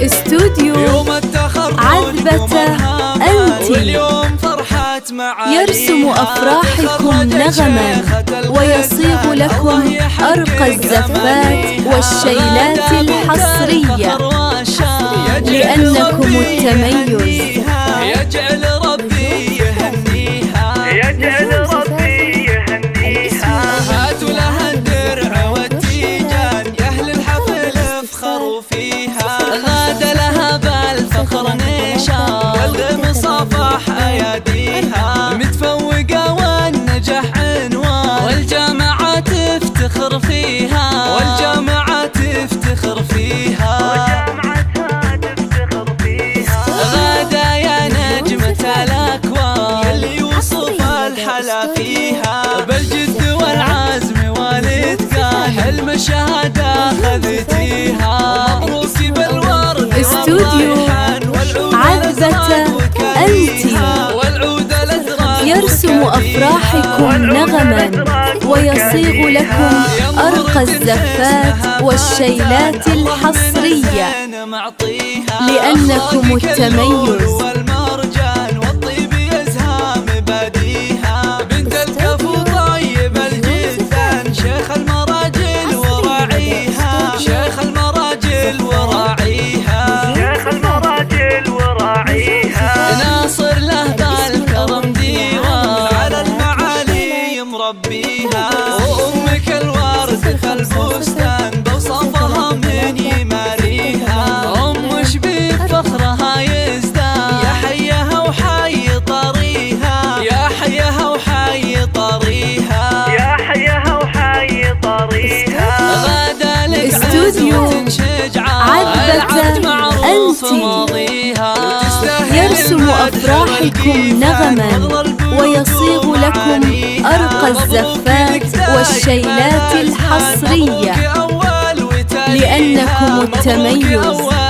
استوديو عذبة أنت يرسم أفراحكم نغما ويصيغ لكم أرقى الزفات والشيلات الحصرية لأنكم التميز. يجعل ربي يهنيها هاتوا لها الدرع والتيجان يا أهل الحفل افخروا فيها. غاد لها بالفخر نشاط والغم صافح أياديها متفوقة والنجاح عنوان والجامعة تفتخر فيها غادة يا نجمة الأكوان يلي يوصف الحلا فيها بالجد والعزم والإتقان حلم الشهادة خذتيها. مبروك بالورد استوديو عذبة أنت يرسم أفراحكم نغما ويصيغ لكم أرقى الزفات والشيلات الحصرية لأنكم التميز. والمرجان والطيب يزهى مباديها بنت الكفو طيب الجدان شيخ المراجل وراعيها ناصر له بالكرم ديوان على المعالي مربيها. وأمك الورد خالبستان بوصفها من يماريها أم شبيب فخرها يزدان يا حيها وحي طريها غدا لك استوديو عذبة أنت يرسم أفراحكم نغما ويصيغ لكم أرقى الزفات والشيلات الحصرية لأنكم التميز.